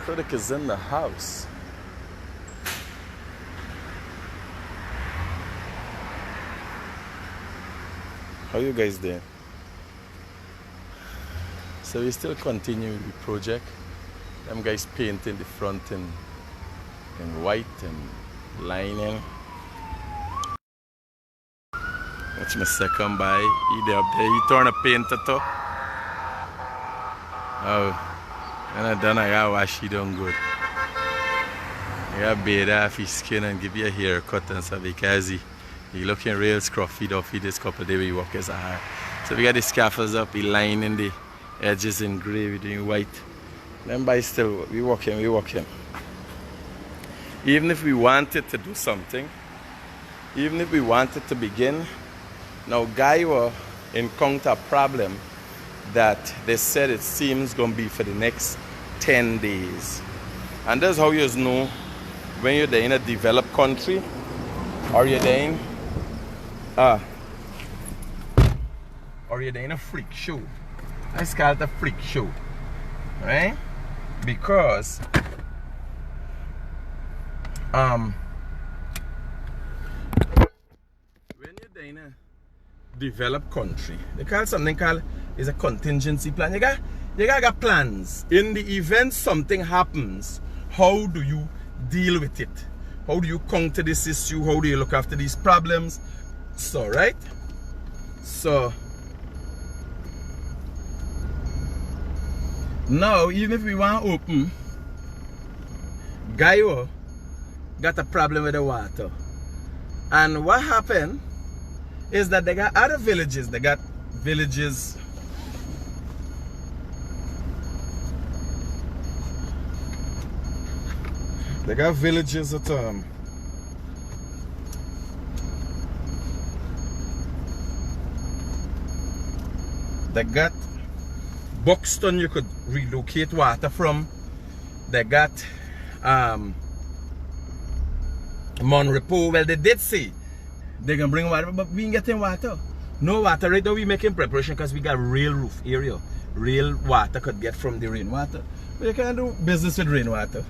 Critic is in the house. How you guys doing? So we still continue the project. Them guys painting the front in white and lining. Watch my second by. He there up there. He turn a painter too. Oh. And I done, I gotta wash it down good. I gotta bathe off his skin and give you a haircut and stuff because he looking real scruffy duffy this couple of days we work as hard. So we got the scaffolds up, he lining the edges in grey with the white. Then by still we working. Even if we wanted to do something, even if we wanted to begin, now guy will encounter a problem that they said it seems gonna be for the next 10 days. And that's how you know when you're there in a developed country or you're there in a freak show. I call it a freak show. Right? Because when you're there in a developed country, they call something called is a contingency plan. You got plans. In the event something happens, how do you deal with it? How do you counter this issue? How do you look after these problems? So, right? So, now, even if we want to open, Gaio got a problem with the water. And what happened is that they got other villages. They got villages. They got villages at they got Buxton you could relocate water from. They got Monrepo. Well, they did say they can bring water, but we ain't getting water. No water. Right now we making preparation because we got real roof area. Real water could get from the rainwater. But you can't do business with rainwater.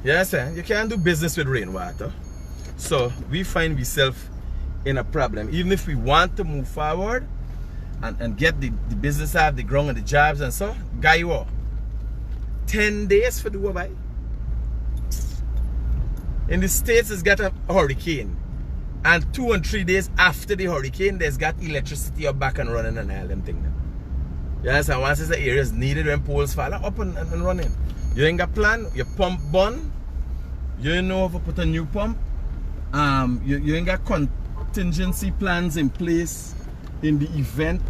Yes, you can't do business with rainwater. So we find ourselves in a problem. Even if we want to move forward and get the business out, the ground and the jobs and so, guy what? 10 days for the by. In the States it's got a hurricane. And 2 and 3 days after the hurricane, there's got electricity up back and running and all them things. Yes, and once the area is needed when poles fall up and running. You ain't got plan, your pump bun, you ain't know how to put a new pump. You ain't got contingency plans in place in the event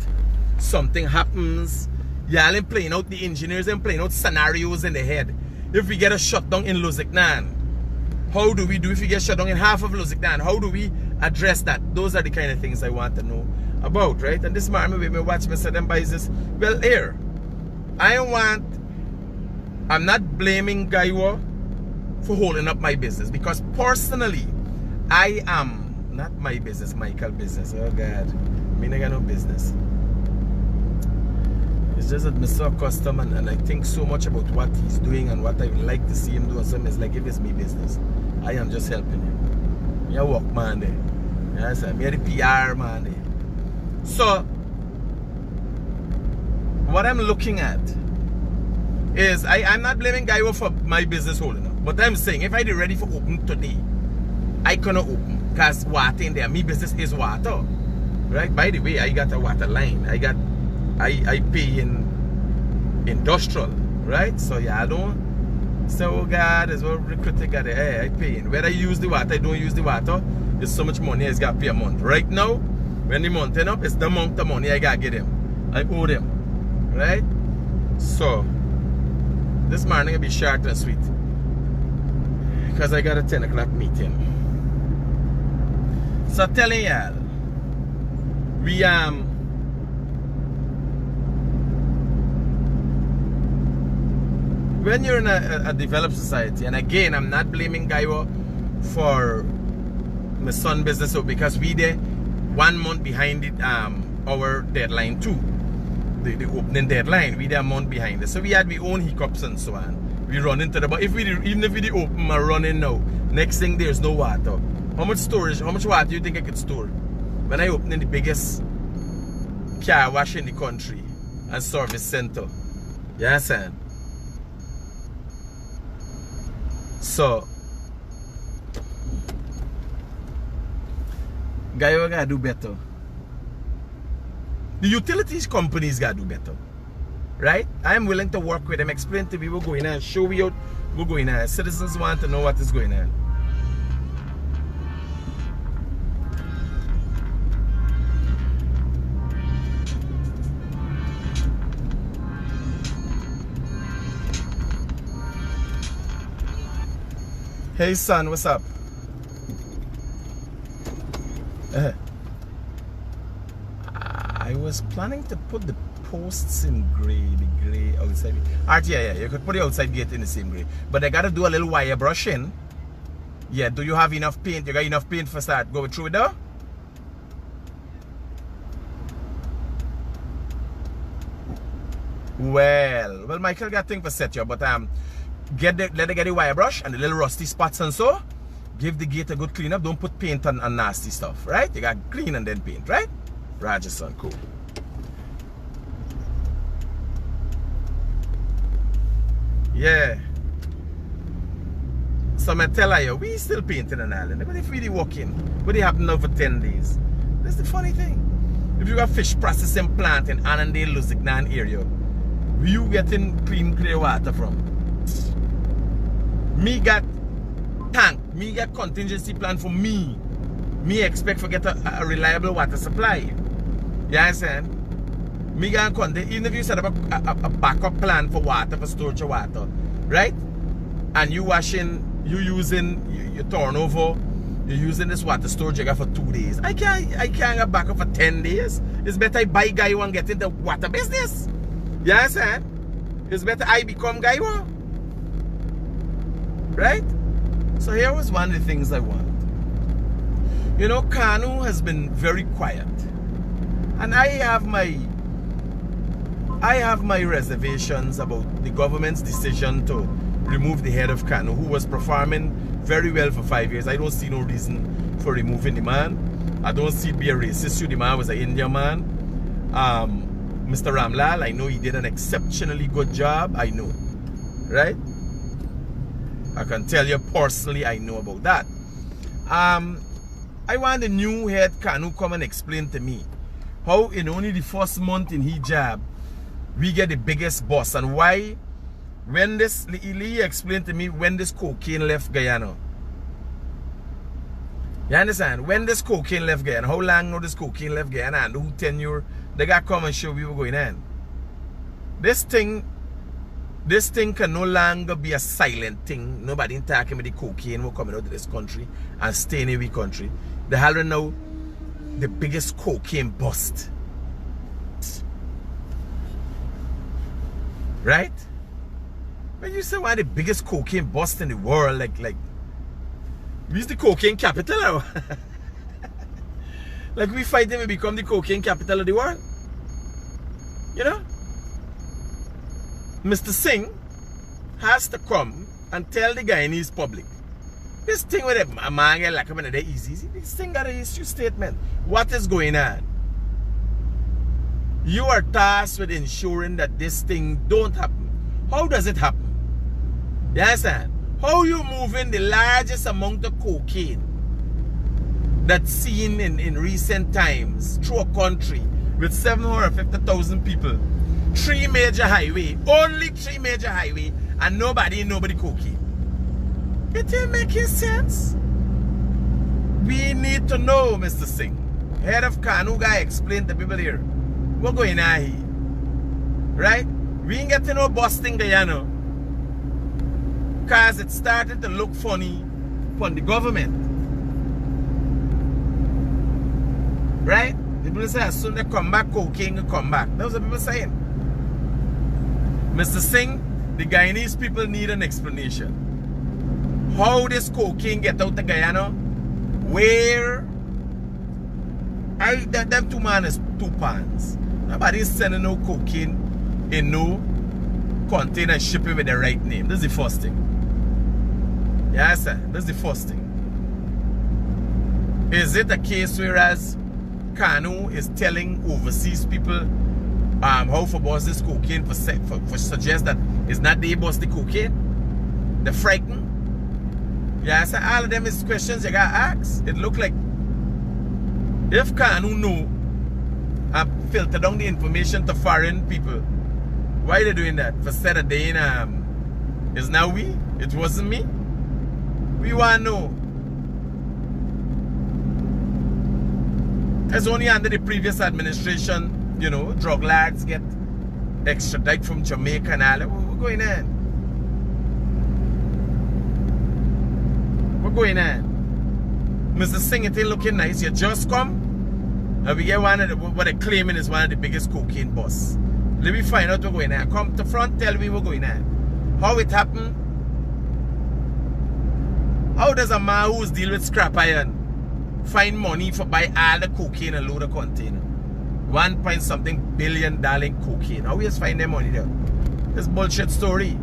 something happens. Y'all ain't playing out, the engineers ain't playing out scenarios in the head. If we get a shutdown in Luziknan, how do we do if we get shut down in half of Luziknan? How do we address that? Those are the kind of things I want to know about, right? And this morning when me watch me say them buys this. Well, here, I'm not blaming Gaiwa for holding up my business because personally, I am not my business, Michael business. Oh God, I mean I got no business. It's just that I saw a customer and I think so much about what he's doing and what I would like to see him do. And something is like if it's me business, I am just helping him. Me a work man there. Yes, I'm the PR man there. So, what I'm looking at is I'm not blaming Gaiwa for my business holding up. But I'm saying if I be ready for open today, I cannot open because water in there. My business is water. Right? By the way, I got a water line. I pay in industrial. Right? So yeah, I don't say, oh God, there's what the critic got there. Hey, I pay in. Whether I use the water, I don't use the water, there's so much money I got to pay a month. Right now, when the month end up, it's the amount of money I got to get them. I owe them. Right? So this morning will be short and sweet because I got a 10 o'clock meeting. So telling y'all, when you're in a developed society, and again, I'm not blaming Gaiwa for my son business, because we there 1 month behind it, our deadline too. The opening deadline, we there a month behind it. So we had our own hiccups and so on. we run into the, but if we even if we open and running now, next thing there's no water. How much storage, how much water do you think I could store? When I open in the biggest car wash in the country and service center. You understand? So guy, we gotta do better. The utilities companies gotta do better. Right? I am willing to work with them, explain to people going on, show me out what's going on. Citizens want to know what is going on. Hey son, what's up? I was planning to put the posts in gray, the gray outside. Alright, yeah, you could put the outside gate in the same gray. But I gotta do a little wire brushing. Yeah, do you have enough paint? You got enough paint for start going through it though? Well, Michael got thing for set you, but let it get the wire brush and the little rusty spots and so. Give the gate a good clean up. Don't put paint on nasty stuff, right? You got clean and then paint, right? Roger, son, cool. Yeah. So I tell you, we still painting an island. But if we walking, what they happen now for 10 days? That's the funny thing. If you got fish processing plant in Annandale, Lusignan area, where you getting clean, clear water from? Me got tank, me got contingency plan for me. Me expect to get a reliable water supply. You understand? Me got even if you set up a backup plan for water, for storage of water, right? And you washing, you using your turnover, you're using this water storage you got for 2 days. I can't get backup for 10 days. It's better I buy guy one get into water business. You understand? It's better I become guy one. Right? So here was one of the things I want. You know, Kanu has been very quiet. And I have my reservations about the government's decision to remove the head of Kanu, who was performing very well for 5 years. I don't see no reason for removing the man. I don't see it be a racist issue. The man was an Indian man. Mr. Ramlal, I know he did an exceptionally good job. I know. Right? I can tell you personally, I know about that. I want the new head Kanu come and explain to me how in only the first month in his job, we get the biggest boss, and why when this, Lee explained to me when this cocaine left Guyana. You understand? When this cocaine left Guyana, how long now this cocaine left Guyana and who tenure, they got come and show we were going on. This thing can no longer be a silent thing. Nobody talking about the cocaine will coming out of this country and staying in the country. They have now the biggest cocaine bust. Right? When you say one of the biggest cocaine bust in the world, like we's the cocaine capital. Like we fighting to become the cocaine capital of the world. You know? Mr. Singh has to come and tell the Guyanese public. This thing with a man get like a easy. This thing got a issue statement. What is going on? You are tasked with ensuring that this thing don't happen. How does it happen? You understand? How you moving the largest amount of cocaine that's seen in recent times through a country with 750,000 people, 3 major highway, only 3 major highway, and nobody cocaine. It ain't making sense. We need to know, Mr. Singh. Head of Kanu guy explain to people here. What's going on here? Right? We ain't getting no busting Guyana. Because it started to look funny from the government. Right? People say as soon as they come back, cocaine will come back. That's what people saying. Mr. Singh, the Guyanese people need an explanation. How this cocaine get out of Guyana? Where? Them two man is 2 pounds. Nobody's sending no cocaine in no container and ship it with the right name. This is the first thing. Yes, sir. This is the first thing. Is it a case whereas Kanu is telling overseas people how for boss this cocaine for suggest that it's not they boss the cocaine? They're frightened. Yeah, so all of them is questions you gotta ask. It look like if Kanu know and filter down the information to foreign people, why they doing that? For Saturday is now we? It wasn't me? We wanna know. It's only under the previous administration, you know, drug lords get extradited from Jamaica and all that. What's going on? What's going on? Mr. Singh, it ain't looking nice. You just come and we get one of the, what they're claiming is one of the biggest cocaine boss. Let me find out what's going on. Come to front, tell me what's going on. How it happened? How does a man who's deal with scrap iron find money for buy all the cocaine and load of container? 1 point something billion in cocaine. How we just find their money there? It's bullshit story.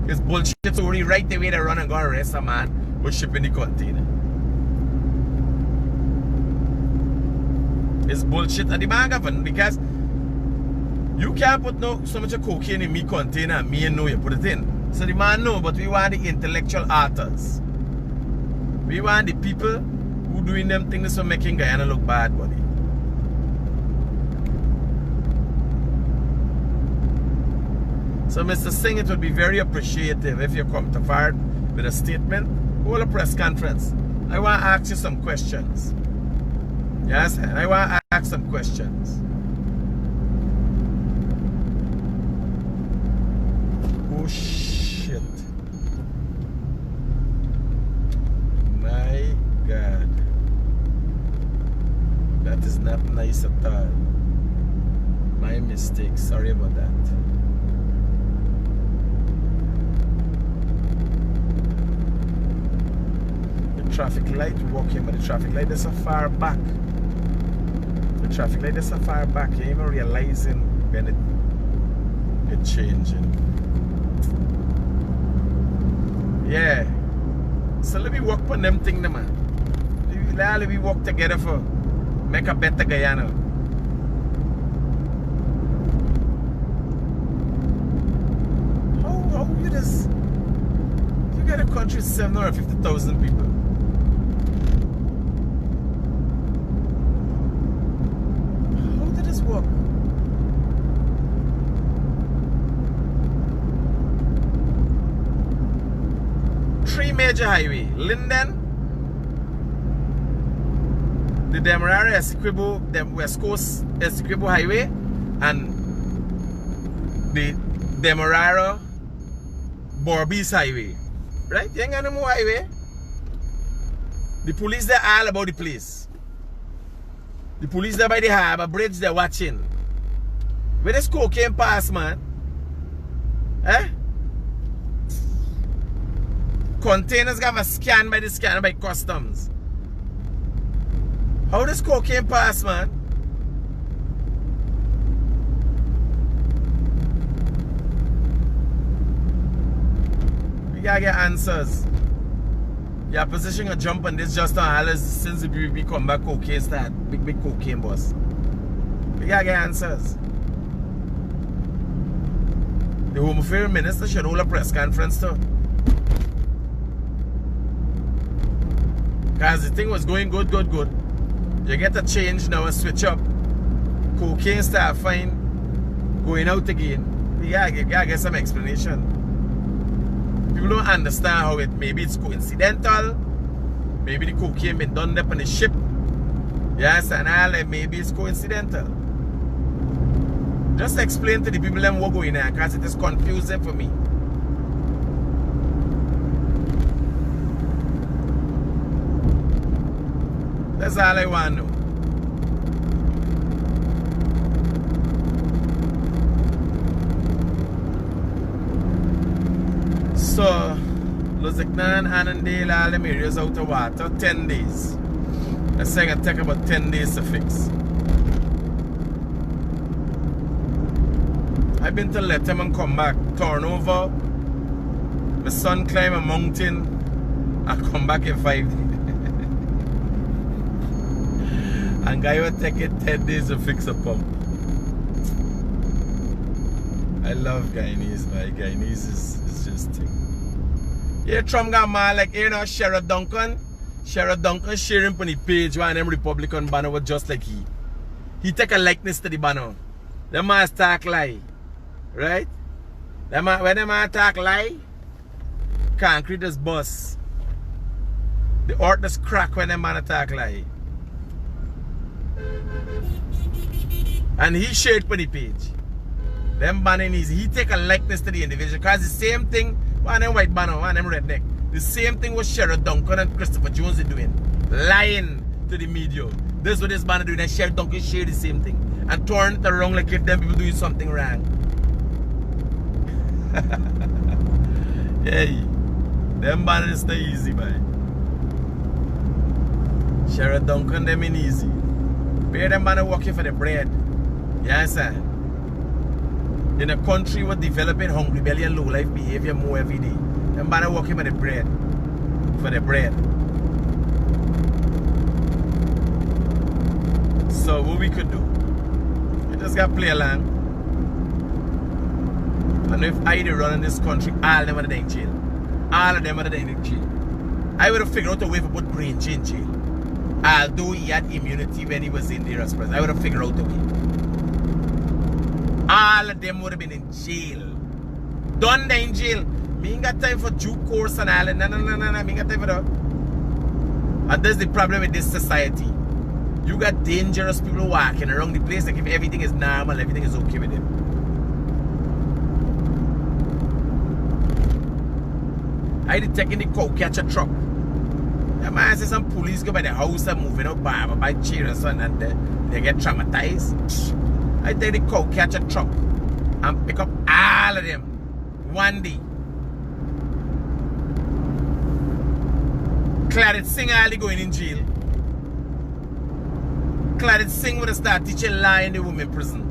It's bullshit story. Right the way they run and go arrest a man with shipping the container. It's bullshit at the man government because you can't put so much of cocaine in me container and me and know you put it in. So the man know, but we want the intellectual authors. We want the people who doing them things for making Guyana look bad, buddy. So Mr. Singh, it would be very appreciative if you come to forward with a statement, hold a press conference. I want to ask you some questions. Yes, I want to ask some questions. Oh shit. My God. That is not nice at all. My mistake. Sorry about that. The traffic light working, but the traffic light is so far back. The traffic light is so far back. You ain't even realizing when it's changing. Yeah. So let me work on them things, man. Let me work together for make a better Guyana. How you this? You got a country with 750,000 people. How did this work? Three major highway. Linden, the Demerara Essequibo, the West Coast Essequibo Highway, and the Demerara Borbies Highway. Right? You ain't got no more highway. The police, they're all about the place. The police, they're by the harbor bridge, they're watching. Where this cocaine pass, man? Eh? Containers got a scan by the scanner by customs. How does cocaine pass, man? We gotta get answers. Your position a jump on this just on Alice since we come back cocaine start. Big cocaine boss. We gotta get answers. The Home Affairs Minister should hold a press conference too. Because the thing was going good. You get a change now, a switch up. Cocaine start fine. Going out again. You gotta get some explanation. People don't understand how maybe it's coincidental. Maybe the cocaine been done up on the ship. Yes, and all, and maybe it's coincidental. Just explain to the people them what going on, because it is confusing for me. That's all I want to know. So, Luziknan, Annandale, all them areas out of water, 10 days. I say it take about 10 days to fix. I've been to let him and come back. Turnover. My son climb a mountain and come back in 5 days. And guy will take it 10 days to fix a pump. I love Guyanese, man. Guyanese is just thing. Yeah, Trump got mad like, you know, Sherrod Duncan. Sherrod Duncan sharing on the page one of them Republican banner was just like he. He take a likeness to the banner. Them man talk lie. Right? When them man talk lie, concrete just bust. The earth just crack when them man talk lie. And he shared on the page. Them banning is he take a likeness to the individual. Because the same thing, one of them white banner, one of them redneck. The same thing was Sherrod Duncan and Christopher Jones are doing. Lying to the media. This is what this banner doing. And Sherrod Duncan share the same thing. And turn it around like if them people doing something wrong. Hey, them banners is not easy, man. Sherrod Duncan, them ain't easy. Pay them banner working for the bread. You understand? In a country with developing hungry belly and low life behavior more every day. Them banner working for the bread. For the bread. So what we could do? We just got to play along. And if I did run in this country, all of them are in jail. All of them are in jail. I would have figured out a way to put Grange in jail. Although he had immunity when he was in there as president. I would have figured out a way. All of them would have been in jail. Done there in jail. Me ain't got time for due course and all. No. Me ain't got time for that. And that's the problem with this society. You got dangerous people walking around the place like if everything is normal, everything is okay with them. I did taking the cow catcher truck. The man says some police go by the house and moving up by chairs and they get traumatized. I take the cow catcher truck and pick up all of them one day. Critic Singh Ali going in jail. Critic Singh would have started teaching law in the women prison.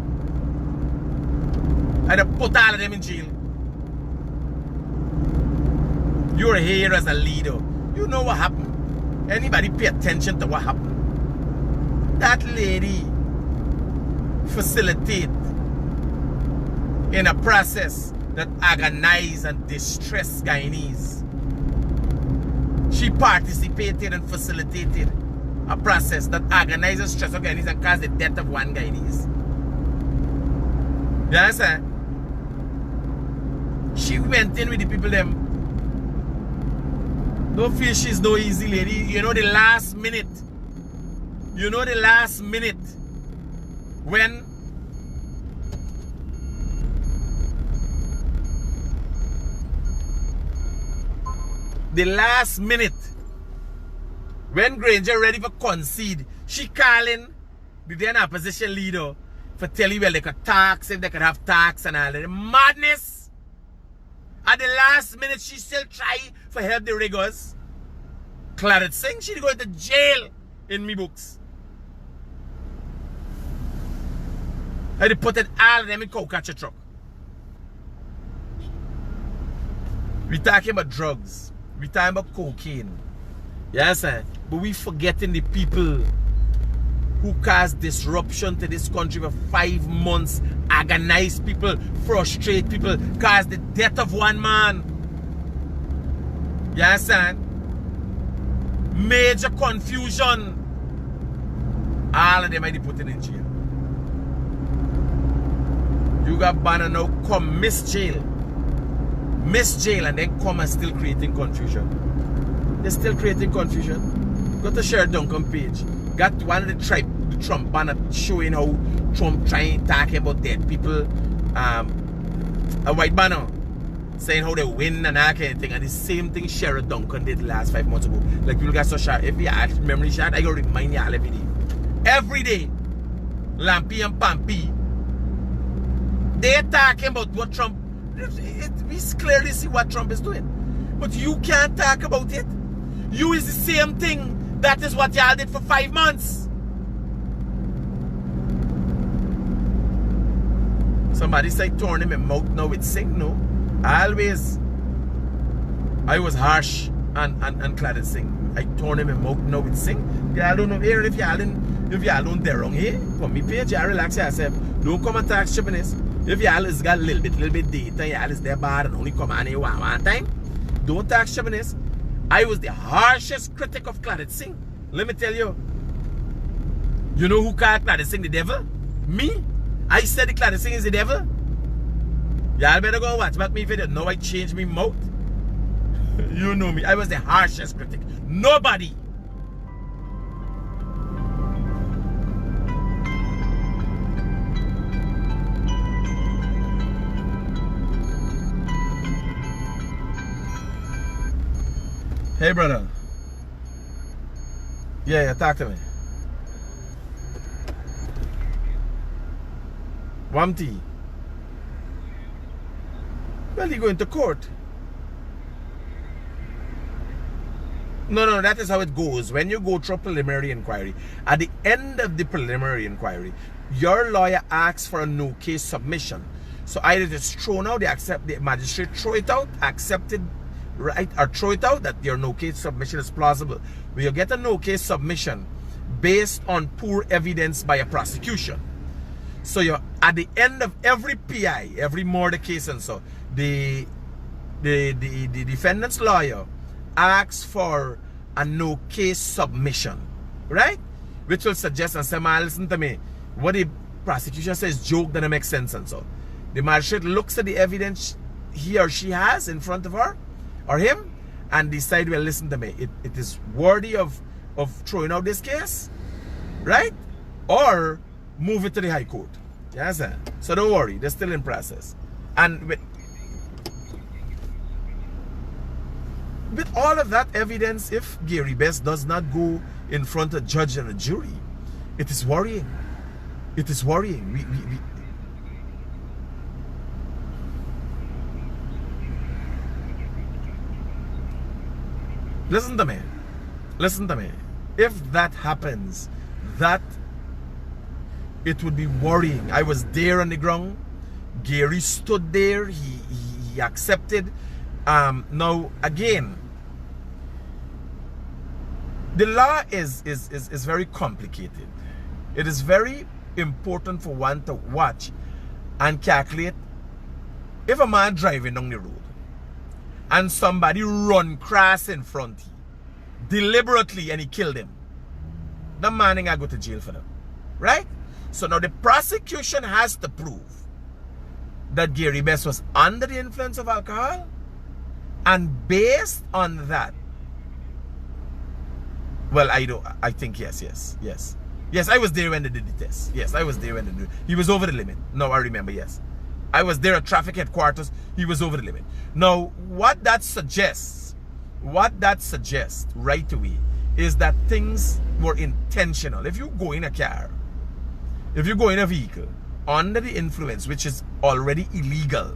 I'd have put all of them in jail. You're here as a leader. You know what happened. Anybody pay attention to what happened? That lady facilitated in a process that agonized and distressed Guyanese. She participated and facilitated a process that agonized and stressed Guyanese and caused the death of one Guyanese. You understand? She went in with the people them. Don't feel she's no easy lady. You know the last minute. You know the last minute when when Granger ready for concede, she calling the then opposition leader for telling well they could tax, if they could have tax and all that. Madness. At the last minute, she still try for help the riggers. Critic Singh, she'd go to jail in me books. I deported all of them in cow catcher truck. We talking about drugs. We talking about cocaine. You understand? But we forgetting the people who caused disruption to this country for 5 months, agonize people, frustrate people, cause the death of one man. You understand? Major confusion. All of them are put in jail. You got banner now come miss jail, and then come and still creating confusion. They're still creating confusion. Go to Sherrod Duncan page. Got one of the Trump banner showing how Trump trying talking about dead people. A white banner saying how they win and that kind of thing. And the same thing Sherrod Duncan did last 5 months ago. Like people got so sharp. If you ask memory shot, I gotta remind you all every day. Every day, Lampy and Pampy, they're talking about what Trump. We clearly see what Trump is doing. But you can't talk about it. You is the same thing. That is what y'all did for 5 months. Somebody say torn him in mouth now with sing. No. I was harsh and clad in sing. I torn him in mouth now with sing. Y'all don't know here if y'all don't dare wrong here. From me page, y'all relax yourself. Don't come and talk stupidness. If y'all has got a little bit data, y'all is there bad and only come on here one time. Don't talk stupidness. I was the harshest critic of Claret Singh. Let me tell you. You know who called Claret Singh the devil? Me? I said the Claret Singh is the devil. Y'all better go watch back me video. Now I changed me mouth. You know me. I was the harshest critic. Nobody. Hey, brother. Yeah, talk to me. Wamti. Well, you going to court. No, that is how it goes. When you go through preliminary inquiry, at the end of the preliminary inquiry, your lawyer asks for a no case submission. So either it's thrown out, the magistrate throw it out, accept it, right, or throw it out that your no case submission is plausible. When you get a no case submission based on poor evidence by a prosecution. So you're at the end of every PI, every murder case and so, the defendant's lawyer asks for a no case submission, right? Which will suggest and say, man, listen to me, what the prosecution says joke doesn't make sense and so. The magistrate looks at the evidence he or she has in front of her or him and decide, well, listen to me, it is worthy of throwing out this case, right? Or move it to the High Court. Yes, sir. So don't worry, they're still in process. And with all of that evidence, if Gary Best does not go in front of a judge and a jury, it is worrying. It is worrying. Listen to me. Listen to me. If that happens, it would be worrying. I was there on the ground. Gary stood there. He accepted. Now, again, the law is very complicated. It is very important for one to watch and calculate. If a man driving down the road and somebody run cross in front of him deliberately and he killed him, the man ain't gonna go to jail for that, right? So now the prosecution has to prove that Gary Best was under the influence of alcohol, and based on that, well, I think yes, I was there when they did the test. Yes, I was there when they did. He was over the limit. No, I remember, yes. I was there at traffic headquarters. He was over the limit. Now, what that suggests right away is that things were intentional. If you go in a car, if you go in a vehicle under the influence, which is already illegal,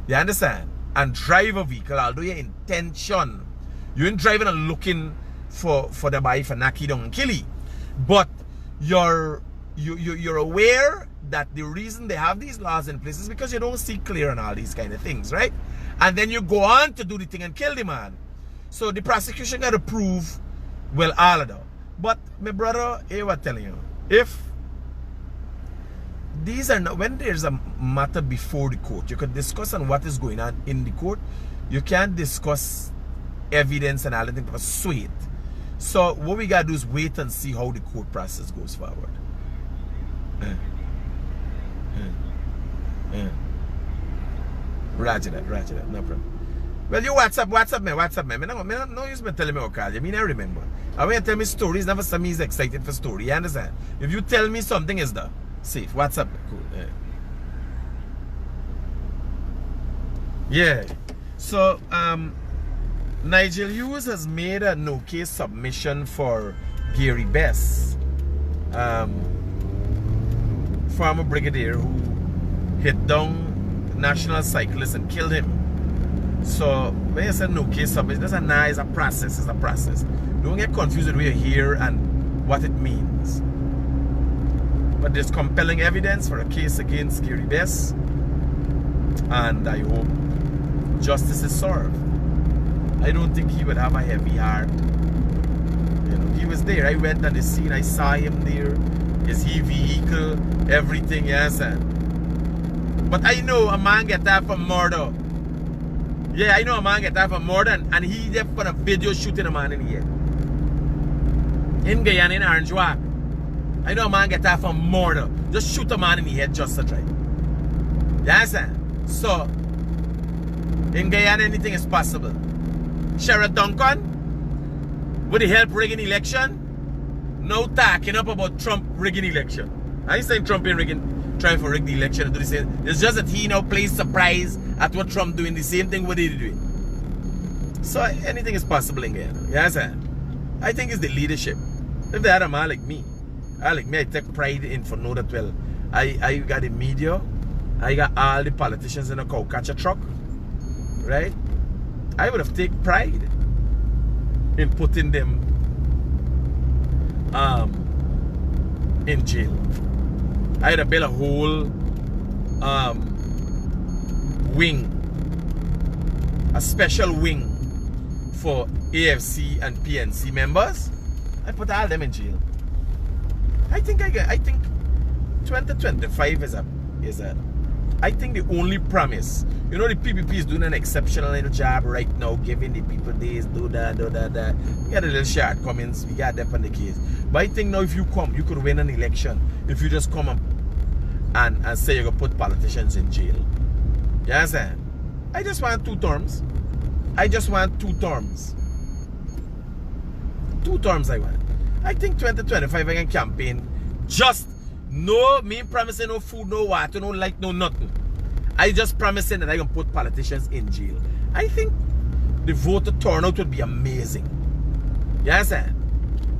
you understand, and drive a vehicle, although your intention, you ain't driving and looking for the buy for knock you down and kill you, but you're aware that the reason they have these laws in place is because you don't see clear on all these kind of things, right? And then you go on to do the thing and kill the man. So the prosecution got to prove, well, all of that. But my brother, I was telling you, if these are not, when there's a matter before the court, you can discuss on what is going on in the court. You can't discuss evidence and all that thing to persuade. So what we gotta do is wait and see how the court process goes forward. Roger that, no problem. Well, you WhatsApp me. No use me telling me what call you. I mean, I remember. I want you to tell me stories, never say me is excited for story. You understand? If you tell me something is there, safe. WhatsApp me. Cool. Yeah. So, Nigel Hughes has made a no case submission for Gary Best, former brigadier who hit down national cyclist and killed him. So when you say no case submission, that's it's a process. It's a process. Don't get confused with what you hear and what it means. But there's compelling evidence for a case against Gary Best. And I hope justice is served. I don't think he would have a heavy heart. You know, he was there. I went on the scene. I saw him there. His vehicle, everything, yes. But I know a man get that for murder. Yeah, I know a man get that for murder, and he there for a video shooting a man in the head. In Guyana, in Orange Walk. I know a man get that for murder. Just shoot a man in the head just to try. You understand? So, in Guyana, anything is possible. Sheriff Duncan, with the help rigging election, now talking up about Trump rigging election. I ain't saying Trump ain't trying to rig the election and do the same. It's just that he now plays surprise at what Trump doing, the same thing what he doing. So anything is possible in Guyana. You understand? I think it's the leadership. If they had a man like me, I take pride in for know that well. I got the media, I got all the politicians in a cow catcher truck, right? I would have taken pride in putting them in jail. I'd have built a whole wing, a special wing for AFC and PNC members. I put all them in jail. I think 2025 is a I think the only promise, you know, the PPP is doing an exceptional little job right now, giving the people this, do that. We got a little shortcomings, we got that on the case. But I think now if you come, you could win an election if you just come and say you're going to put politicians in jail. You understand? I just want 2 terms. I just want 2 terms. 2 terms I want. I think 2025 I can campaign. Just no, me promising no food, no water, no light, no nothing. I just promising that I can put politicians in jail. I think the voter turnout would be amazing. You understand?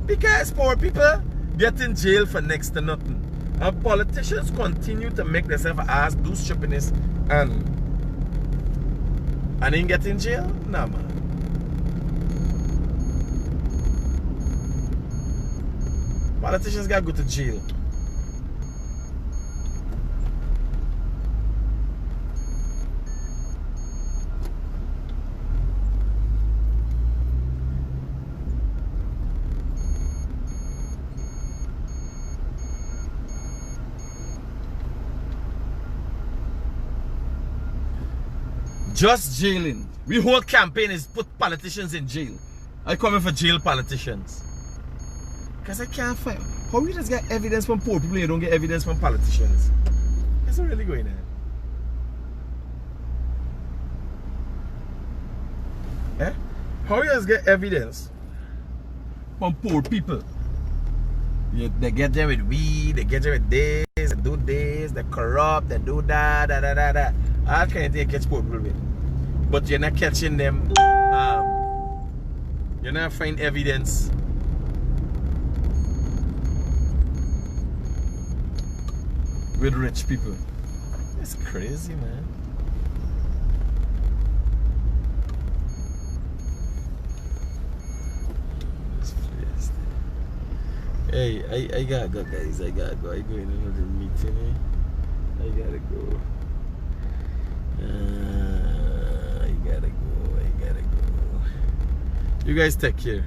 Because poor people get in jail for next to nothing. And politicians continue to make themselves ass, do stupidness, and then get in jail? Nah, man. Politicians gotta go to jail. Just jailing. We whole campaign is put politicians in jail. I come in for jail politicians. Because I can't find. How you just get evidence from poor people and you don't get evidence from politicians? That's not really going on. Eh? How you just get evidence from poor people? They get them with weed, they get them with this, they do this, they corrupt, they do that, all kind of things catch poor people with. But you're not catching them, you're not finding evidence with rich people. That's crazy, man. Hey, I gotta go, guys. I gotta go. I go in another meeting. I gotta go. I gotta go. You guys take care.